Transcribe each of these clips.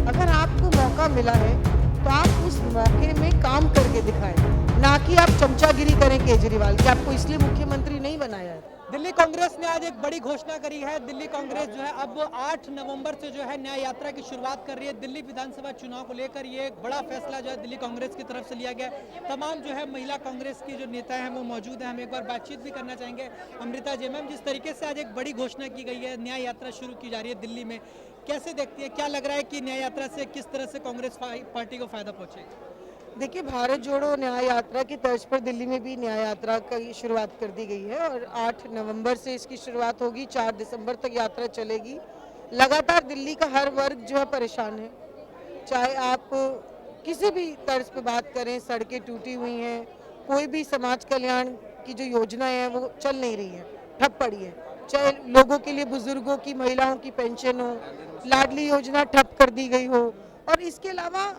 अगर आपको मौका मिला है तो आप उस मौके में काम करके दिखाएं, ना कि आप चमचागिरी करें केजरीवाल की। आपको इसलिए मुख्यमंत्री नहीं बनाया है। दिल्ली कांग्रेस ने आज एक बड़ी घोषणा करी है। दिल्ली कांग्रेस जो है अब 8 नवंबर से जो है न्याय यात्रा की शुरुआत कर रही है। दिल्ली विधानसभा चुनाव को लेकर ये एक बड़ा फैसला जो है दिल्ली कांग्रेस की तरफ से लिया गया। तमाम जो है महिला कांग्रेस की जो नेता हैं वो मौजूद हैं। हम एक बार बातचीत भी करना चाहेंगे अमृता जी। मैम, जिस तरीके से आज एक बड़ी घोषणा की गई है, न्याय यात्रा शुरू की जा रही है दिल्ली में, कैसे देखती है? क्या लग रहा है कि न्याय यात्रा से किस तरह से कांग्रेस पार्टी को फायदा पहुंचेगा? देखिए, भारत जोड़ो न्याय यात्रा की तर्ज पर दिल्ली में भी न्याय यात्रा की शुरुआत कर दी गई है और 8 नवंबर से इसकी शुरुआत होगी, 4 दिसंबर तक यात्रा चलेगी। लगातार दिल्ली का हर वर्ग जो है परेशान है, चाहे आप किसी भी तर्ज पे बात करें। सड़कें टूटी हुई हैं, कोई भी समाज कल्याण की जो योजनाएं हैं वो चल नहीं रही हैं, ठप पड़ी है। चाहे लोगों के लिए, बुजुर्गों की, महिलाओं की पेंशन हो, लाडली योजना ठप कर दी गई हो, और इसके अलावा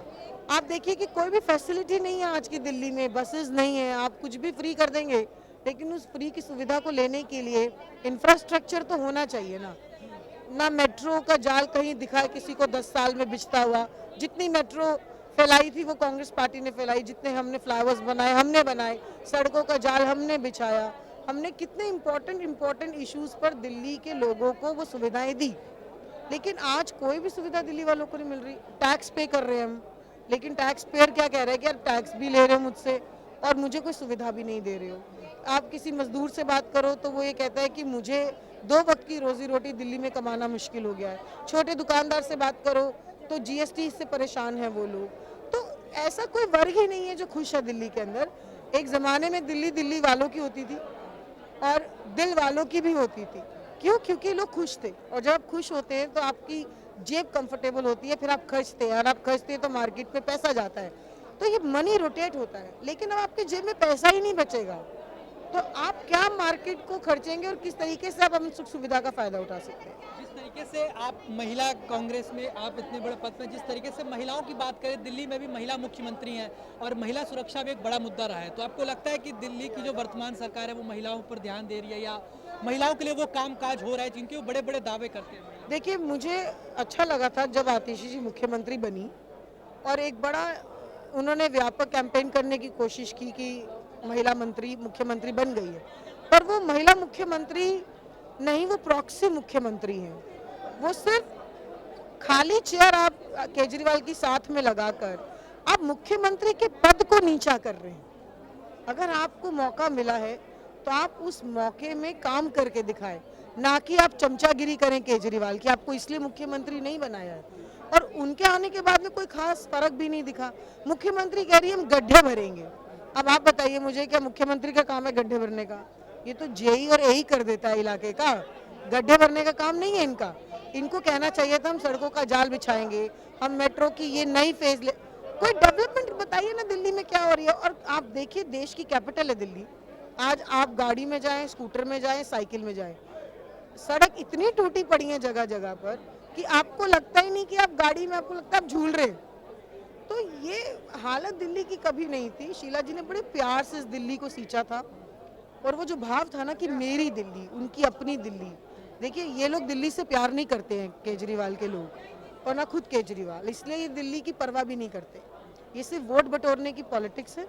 आप देखिए कि कोई भी फैसिलिटी नहीं है आज की दिल्ली में। बसेस नहीं है, आप कुछ भी फ्री कर देंगे, लेकिन उस फ्री की सुविधा को लेने के लिए इंफ्रास्ट्रक्चर तो होना चाहिए ना। ना मेट्रो का जाल कहीं दिखा है किसी को 10 साल में बिछता हुआ। जितनी मेट्रो फैलाई थी वो कांग्रेस पार्टी ने फैलाई, जितने हमने फ्लाईओवर्स बनाए हमने बनाए, सड़कों का जाल हमने बिछाया, हमने कितने इम्पोर्टेंट इश्यूज पर दिल्ली के लोगों को वो सुविधाएं दी। लेकिन आज कोई भी सुविधा दिल्ली वालों को नहीं मिल रही। टैक्स पे कर रहे हैं हम, लेकिन टैक्स पेयर क्या कह रहे हैं कि यार टैक्स भी ले रहे हो मुझसे और मुझे कोई सुविधा भी नहीं दे रहे हो। आप किसी मजदूर से बात करो तो वो ये कहता है कि मुझे 2 वक्त की रोजी रोटी दिल्ली में कमाना मुश्किल हो गया है। छोटे दुकानदार से बात करो तो जीएसटी से परेशान है वो लोग। तो ऐसा कोई वर्ग ही नहीं है जो खुश है दिल्ली के अंदर। एक ज़माने में दिल्ली दिल्ली वालों की होती थी और दिल वालों की भी होती थी। क्यों? क्योंकि लोग खुश थे, और जब आप खुश होते हैं तो आपकी जेब कंफर्टेबल होती है, फिर आप खर्चते हैं, और आप खर्चते हैं तो मार्केट में पैसा जाता है, तो ये मनी रोटेट होता है। लेकिन अब आपके जेब में पैसा ही नहीं बचेगा तो आप क्या मार्केट को खर्चेंगे और किस तरीके से आप हम सुख सुविधा का फायदा उठा सकते हैं। जिस तरीके से आप महिला कांग्रेस में आप इतने बड़े पद में, जिस तरीके से महिलाओं की बात करें, दिल्ली में भी महिला मुख्यमंत्री हैं और महिला सुरक्षा भी एक बड़ा मुद्दा रहा है, तो आपको लगता है कि दिल्ली की जो वर्तमान सरकार है वो महिलाओं पर ध्यान दे रही है, या महिलाओं के लिए वो काम काज हो रहा है जिनके वो बड़े बड़े दावे करते हैं? देखिए, मुझे अच्छा लगा था जब आतिशी जी मुख्यमंत्री बनी और एक बड़ा उन्होंने व्यापक कैंपेन करने की कोशिश की कि महिला मंत्री मुख्यमंत्री बन गई है। पर वो महिला मुख्यमंत्री नहीं, वो प्रॉक्सी मुख्यमंत्री हैं। वो सिर्फ खाली चेयर आप केजरीवाल की साथ में लगाकर आप मुख्यमंत्री के पद को नीचा कर रहे हैं। अगर आपको मौका मिला है तो आप उस मौके में काम करके दिखाएं, ना कि आप चमचागिरी करें केजरीवाल की। आपको इसलिए मुख्यमंत्री नहीं बनाया है, और उनके आने के बाद में कोई खास फर्क भी नहीं दिखा। मुख्यमंत्री कह रही है हम गड्ढे भरेंगे। अब आप बताइए मुझे, क्या मुख्यमंत्री का काम है गड्ढे भरने का? ये तो जेई और एई कर देता है इलाके का। गड्ढे भरने का काम नहीं है इनका। इनको कहना चाहिए था हम सड़कों का जाल बिछाएंगे, हम मेट्रो की ये नई फेज ले। कोई डेवलपमेंट बताइए ना दिल्ली में क्या हो रही है। और आप देखिए, देश की कैपिटल है दिल्ली। आज आप गाड़ी में जाएं, स्कूटर में जाएं, साइकिल में जाएं, सड़क इतनी टूटी पड़ी है जगह जगह पर कि आपको लगता ही नहीं कि आप गाड़ी में, आपको लगता है आप झूल रहे हैं। तो ये हालत दिल्ली की कभी नहीं थी। शीला जी ने बड़े प्यार से इस दिल्ली को सींचा था, और वो जो भाव था ना कि मेरी दिल्ली, उनकी अपनी दिल्ली। देखिए, ये लोग दिल्ली से प्यार नहीं करते हैं केजरीवाल के लोग, और ना खुद केजरीवाल, इसलिए ये दिल्ली की परवाह भी नहीं करते। ये सिर्फ वोट बटोरने की पॉलिटिक्स है।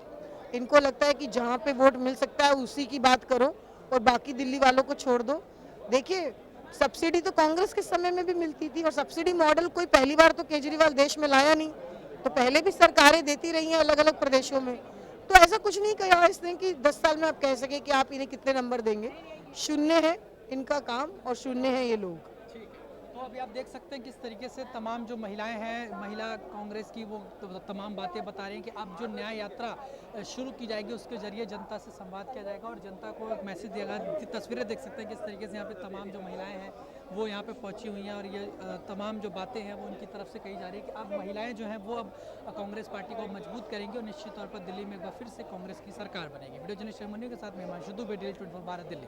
इनको लगता है कि जहाँ पे वोट मिल सकता है उसी की बात करो और बाकी दिल्ली वालों को छोड़ दो। देखिए, सब्सिडी तो कांग्रेस के समय में भी मिलती थी, और सब्सिडी मॉडल कोई पहली बार तो केजरीवाल देश में लाया नहीं, तो पहले भी सरकारें देती रही हैं अलग अलग प्रदेशों में। तो ऐसा कुछ नहीं कहा इसने कि 10 साल में आप कह सके कि आप इन्हें कितने नंबर देंगे। शून्य है इनका काम और शून्य है ये लोग। ठीक है, तो अभी आप देख सकते हैं किस तरीके से तमाम जो महिलाएं हैं, महिला कांग्रेस की, वो तमाम बातें बता रही हैं कि अब जो न्याय यात्रा शुरू की जाएगी उसके जरिए जनता से संवाद किया जाएगा और जनता को एक मैसेज दिया जाएगा। तस्वीरें देख सकते हैं किस तरीके से यहाँ पे तमाम जो महिलाएं हैं वो यहाँ पे पहुँची हुई हैं, और ये तमाम जो बातें हैं वो उनकी तरफ से कही जा रही है कि अब महिलाएं जो हैं वो अब कांग्रेस पार्टी को मजबूत करेंगी और निश्चित तौर पर दिल्ली में एक बार फिर से कांग्रेस की सरकार बनेगी। वीडियो जर्नलिस्ट के साथ मैं हिमांशु दुबे, डेली 24 भारत, दिल्ली।